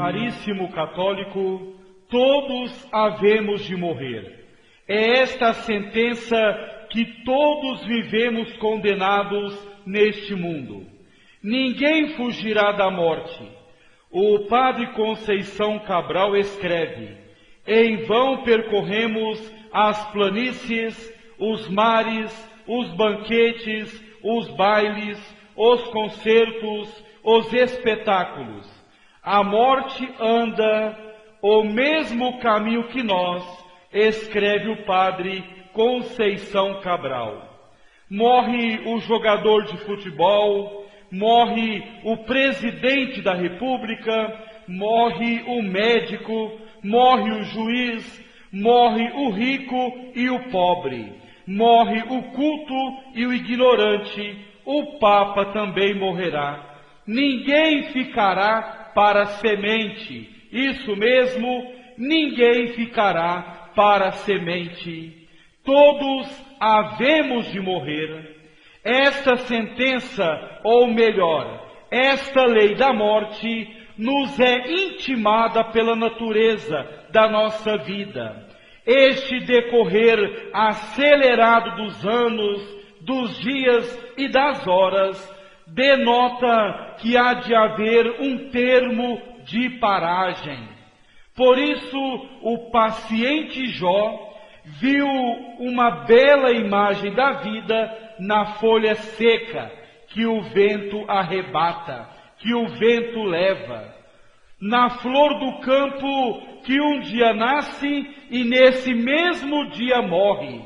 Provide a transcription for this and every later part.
caríssimo católico, todos havemos de morrer. É esta a sentença que todos vivemos condenados neste mundo. Ninguém fugirá da morte. O padre Conceição Cabral escreve: em vão percorremos as planícies, os mares, os banquetes, os bailes, os concertos, os espetáculos. A morte anda o mesmo caminho que nós, escreve o padre Conceição Cabral. Morre o jogador de futebol, morre o presidente da República, morre o médico, morre o juiz, morre o rico e o pobre, morre o culto e o ignorante, o Papa também morrerá. Ninguém ficará para semente, isso mesmo, ninguém ficará para semente. Todos havemos de morrer. Esta sentença, ou melhor, esta lei da morte, nos é intimada pela natureza da nossa vida. Este decorrer acelerado dos anos, dos dias e das horas, denota que há de haver um termo de paragem. Por isso, o paciente Jó viu uma bela imagem da vida na folha seca que o vento arrebata, que o vento leva, na flor do campo que um dia nasce e nesse mesmo dia morre,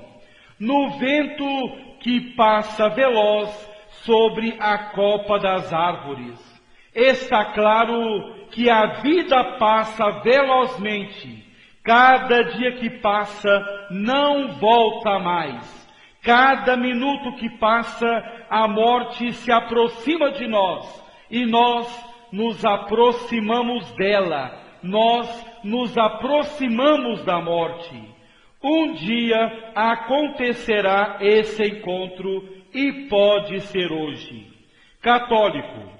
no vento que passa veloz sobre a copa das árvores. Está claro que a vida passa velozmente. Cada dia que passa não volta mais. Cada minuto que passa, a morte se aproxima de nós e nós nos aproximamos dela. Nós nos aproximamos da morte. Um dia acontecerá esse encontro e pode ser hoje. Católico,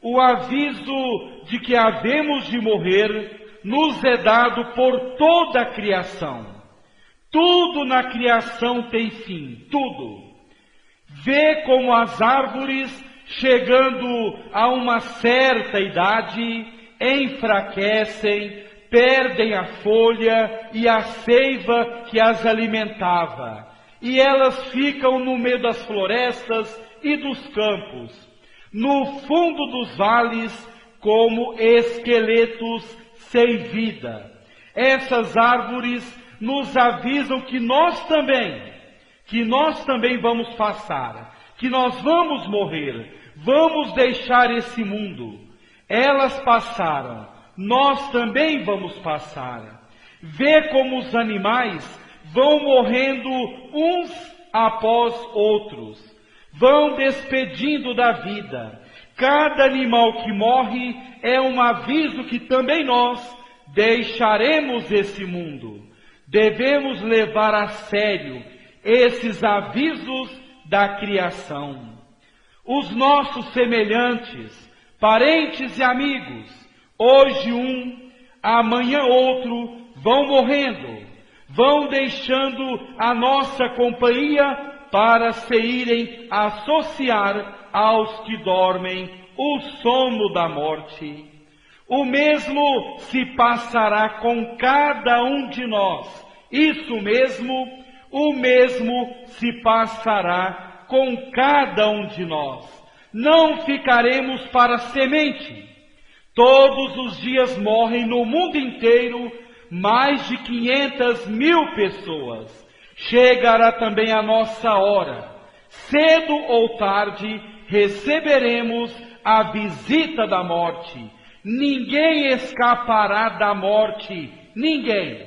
o aviso de que havemos de morrer nos é dado por toda a criação. Tudo na criação tem fim, tudo. Vê como as árvores, chegando a uma certa idade, enfraquecem, perdem a folha e a seiva que as alimentava. E elas ficam no meio das florestas e dos campos, no fundo dos vales, como esqueletos sem vida. Essas árvores nos avisam que nós também vamos passar, que nós vamos morrer, vamos deixar esse mundo. Elas passaram, nós também vamos passar. Vê como os animais vão morrendo uns após outros, vão despedindo da vida. Cada animal que morre é um aviso que também nós deixaremos esse mundo. Devemos levar a sério esses avisos da criação. Os nossos semelhantes, parentes e amigos, hoje um, amanhã outro, vão morrendo, vão deixando a nossa companhia para se irem associar aos que dormem o sono da morte. O mesmo se passará com cada um de nós. Isso mesmo, o mesmo se passará com cada um de nós. Não ficaremos para semente. Todos os dias morrem no mundo inteiro mais de 500.000 pessoas. Chegará também a nossa hora. Cedo ou tarde receberemos a visita da morte. Ninguém escapará da morte, ninguém.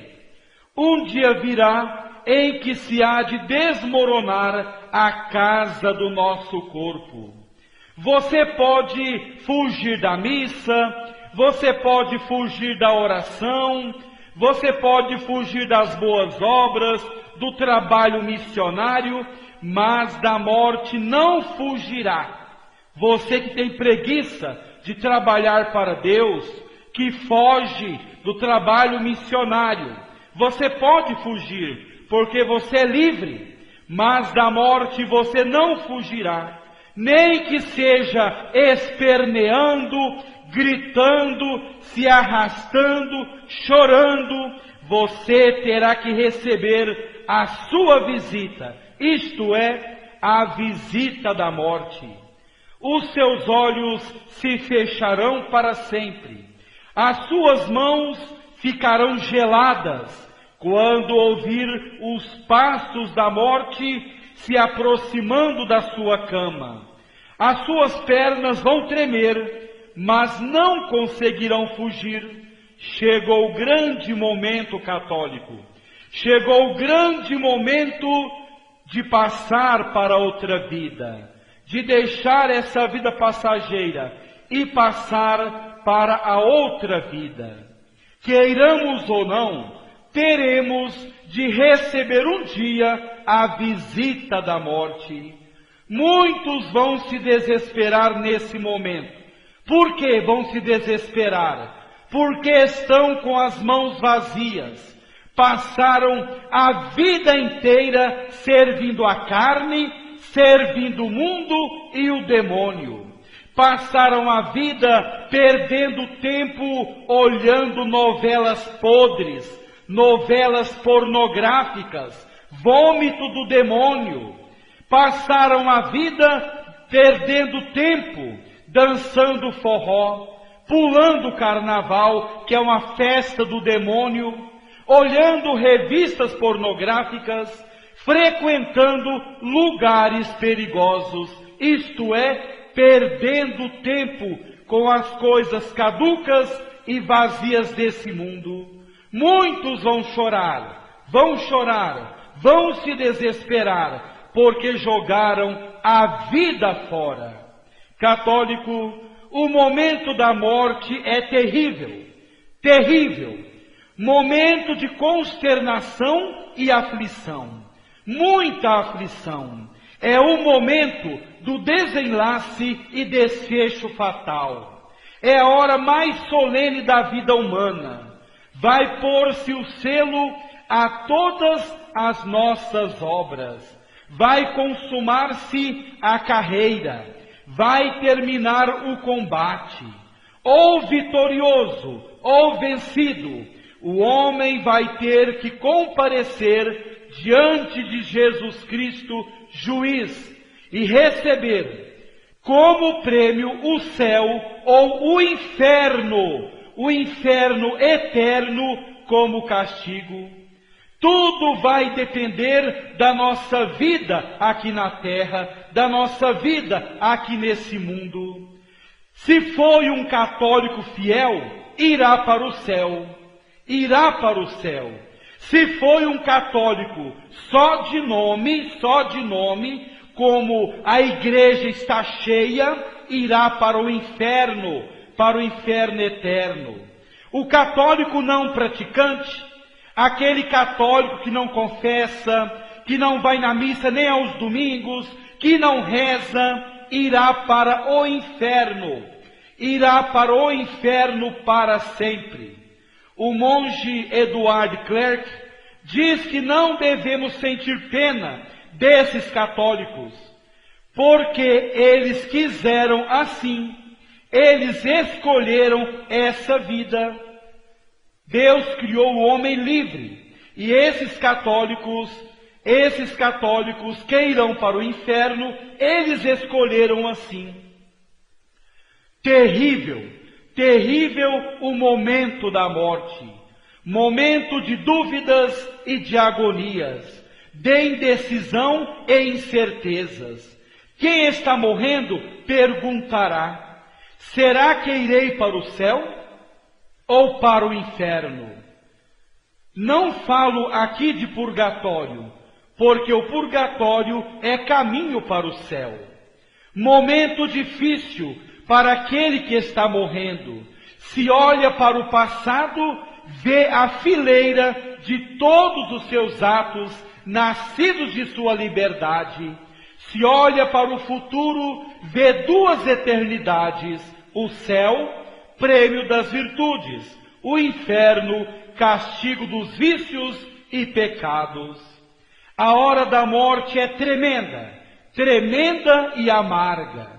Um dia virá em que se há de desmoronar a casa do nosso corpo. Você pode fugir da missa, você pode fugir da oração, você pode fugir das boas obras, do trabalho missionário, mas da morte não fugirá. Você que tem preguiça de trabalhar para Deus, que foge do trabalho missionário. Você pode fugir, porque você é livre, mas da morte você não fugirá, nem que seja esperneando, gritando, se arrastando, chorando, você terá que receber a sua visita, isto é, a visita da morte. Os seus olhos se fecharão para sempre, as suas mãos ficarão geladas quando ouvir os passos da morte se aproximando da sua cama. As suas pernas vão tremer, mas não conseguirão fugir. Chegou o grande momento, católico. Chegou o grande momento de passar para outra vida, de deixar essa vida passageira e passar para a outra vida. Queiramos ou não, teremos de receber um dia a visita da morte. Muitos vão se desesperar nesse momento. Por que vão se desesperar? Porque estão com as mãos vazias. Passaram a vida inteira servindo a carne, servindo o mundo e o demônio. Passaram a vida perdendo tempo olhando novelas podres, novelas pornográficas, vômito do demônio. Passaram a vida perdendo tempo, dançando forró, pulando carnaval, que é uma festa do demônio, olhando revistas pornográficas, frequentando lugares perigosos, isto é, perdendo tempo com as coisas caducas e vazias desse mundo. Muitos vão chorar, vão se desesperar, porque jogaram a vida fora. Católico, o momento da morte é terrível, terrível. Momento de consternação e aflição, muita aflição. É o momento do desenlace e desfecho fatal. É a hora mais solene da vida humana. Vai pôr-se o selo a todas as nossas obras. Vai consumar-se a carreira. Vai terminar o combate. Ou vitorioso, ou vencido, o homem vai ter que comparecer diante de Jesus Cristo, juiz, e receber como prêmio o céu ou o inferno eterno como castigo. Tudo vai depender da nossa vida aqui na terra, da nossa vida aqui nesse mundo. Se foi um católico fiel, irá para o céu, irá para o céu. Se foi um católico só de nome, como a igreja está cheia, irá para o inferno eterno. O católico não praticante, aquele católico que não confessa, que não vai na missa nem aos domingos, que não reza, irá para o inferno para sempre. O monge Edward Clark diz que não devemos sentir pena desses católicos, porque eles quiseram assim, eles escolheram essa vida. Deus criou o homem livre, e esses católicos que irão para o inferno, eles escolheram assim. Terrível, terrível o momento da morte, momento de dúvidas e de agonias, de indecisão e incertezas. Quem está morrendo perguntará: será que irei para o céu ou para o inferno? Não falo aqui de purgatório, porque o purgatório é caminho para o céu. Momento difícil para aquele que está morrendo. Se olha para o passado, vê a fileira de todos os seus atos nascidos de sua liberdade. Se olha para o futuro, vê duas eternidades, o céu prêmio das virtudes, o inferno, castigo dos vícios e pecados. A hora da morte é tremenda, tremenda e amarga.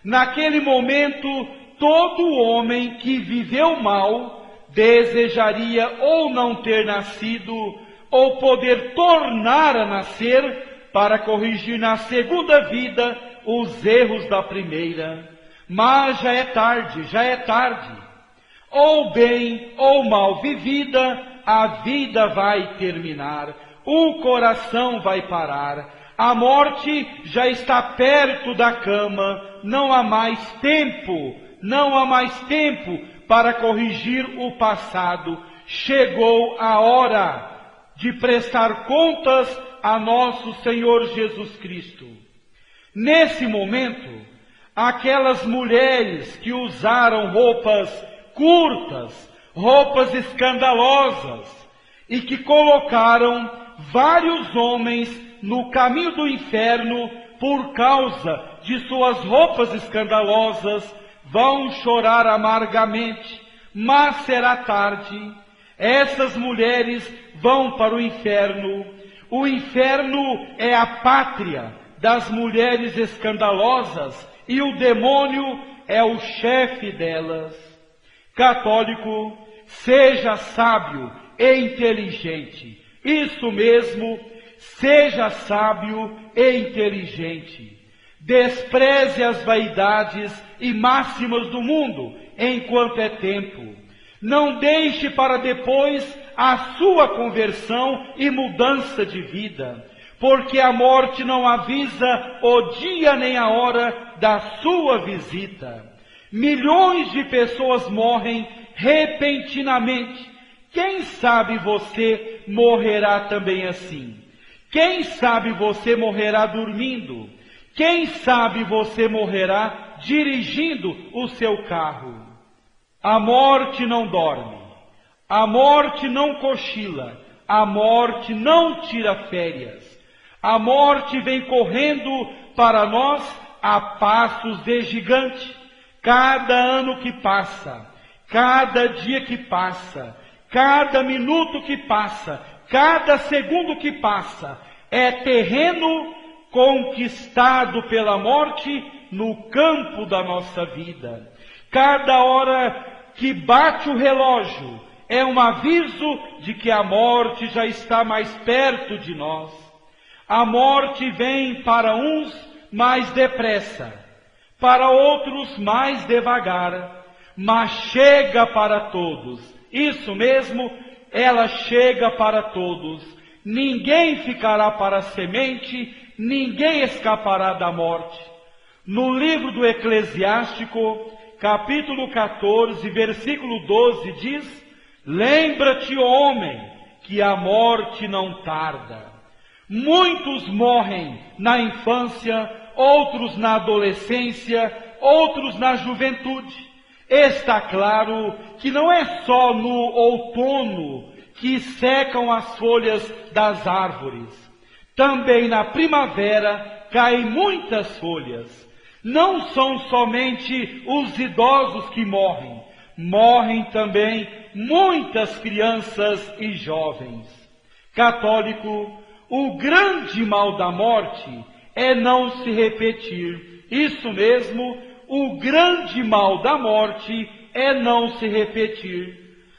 Naquele momento, todo homem que viveu mal desejaria ou não ter nascido, ou poder tornar a nascer para corrigir na segunda vida os erros da primeira. Mas já é tarde, já é tarde. Ou bem ou mal vivida, a vida vai terminar, o coração vai parar, a morte já está perto da cama, não há mais tempo, não há mais tempo para corrigir o passado. Chegou a hora de prestar contas a nosso Senhor Jesus Cristo. Nesse momento, aquelas mulheres que usaram roupas curtas, roupas escandalosas, e que colocaram vários homens no caminho do inferno por causa de suas roupas escandalosas, vão chorar amargamente, mas será tarde. Essas mulheres vão para o inferno. O inferno é a pátria das mulheres escandalosas e o demônio é o chefe delas. Católico, seja sábio e inteligente. Isso mesmo, seja sábio e inteligente. Despreze as vaidades e máximas do mundo enquanto é tempo. Não deixe para depois a sua conversão e mudança de vida, porque a morte não avisa o dia nem a hora da sua visita. Milhões de pessoas morrem repentinamente. Quem sabe você morrerá também assim? Quem sabe você morrerá dormindo? Quem sabe você morrerá dirigindo o seu carro? A morte não dorme, a morte não cochila, a morte não tira férias. A morte vem correndo para nós a passos de gigante. Cada ano que passa, cada dia que passa, cada minuto que passa, cada segundo que passa, é terreno conquistado pela morte no campo da nossa vida. Cada hora que bate o relógio é um aviso de que a morte já está mais perto de nós. A morte vem para uns mais depressa, para outros mais devagar, mas chega para todos. Isso mesmo, ela chega para todos. Ninguém ficará para semente, ninguém escapará da morte. No livro do Eclesiástico, capítulo 14, versículo 12, diz: lembra-te, homem, que a morte não tarda. Muitos morrem na infância, outros na adolescência, outros na juventude. Está claro que não é só no outono que secam as folhas das árvores. Também na primavera caem muitas folhas. Não são somente os idosos que morrem, morrem também muitas crianças e jovens. Católico, o grande mal da morte é não se repetir. Isso mesmo, o grande mal da morte é não se repetir.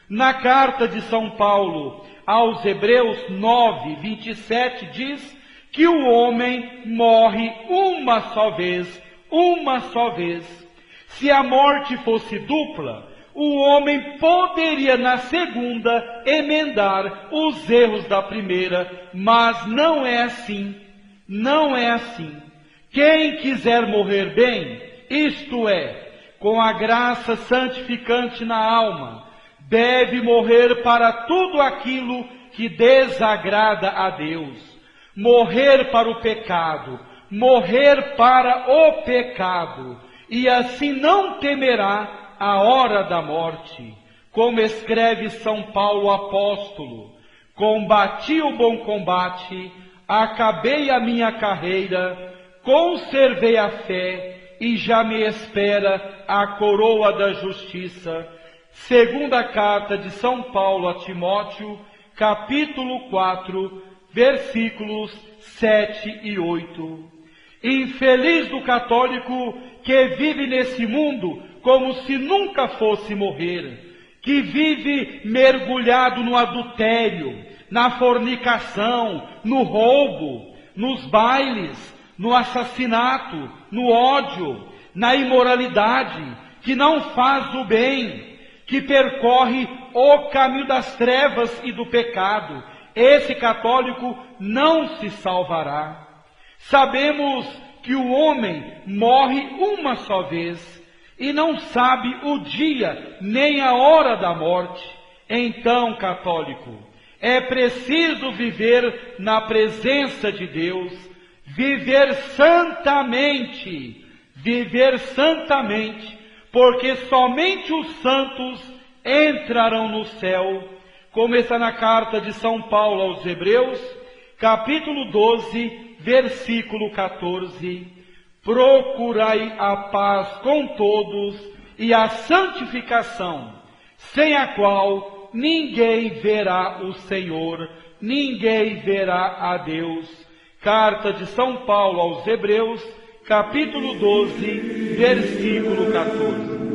Na carta de São Paulo aos Hebreus 9, 27 diz que o homem morre uma só vez, uma só vez. Se a morte fosse dupla, o homem poderia na segunda emendar os erros da primeira, mas não é assim, não é assim. Quem quiser morrer bem, isto é, com a graça santificante na alma, deve morrer para tudo aquilo que desagrada a Deus. Morrer para o pecado, morrer para o pecado, e assim não temerá a hora da morte. Como escreve São Paulo apóstolo: combati o bom combate, acabei a minha carreira, conservei a fé, e já me espera a coroa da justiça. Segunda carta de São Paulo a Timóteo, capítulo 4, versículos 7 e 8. Infeliz do católico que vive nesse mundo como se nunca fosse morrer, que vive mergulhado no adultério, na fornicação, no roubo, nos bailes, no assassinato, no ódio, na imoralidade, que não faz o bem, que percorre o caminho das trevas e do pecado. Esse católico não se salvará. Sabemos que o homem morre uma só vez e não sabe o dia nem a hora da morte. Então, católico, é preciso viver na presença de Deus, viver santamente, porque somente os santos entrarão no céu, como está na carta de São Paulo aos Hebreus, capítulo 12, versículo 14. Procurai a paz com todos e a santificação, sem a qual ninguém verá o Senhor, ninguém verá a Deus. Carta de São Paulo aos Hebreus, capítulo 12, versículo 14.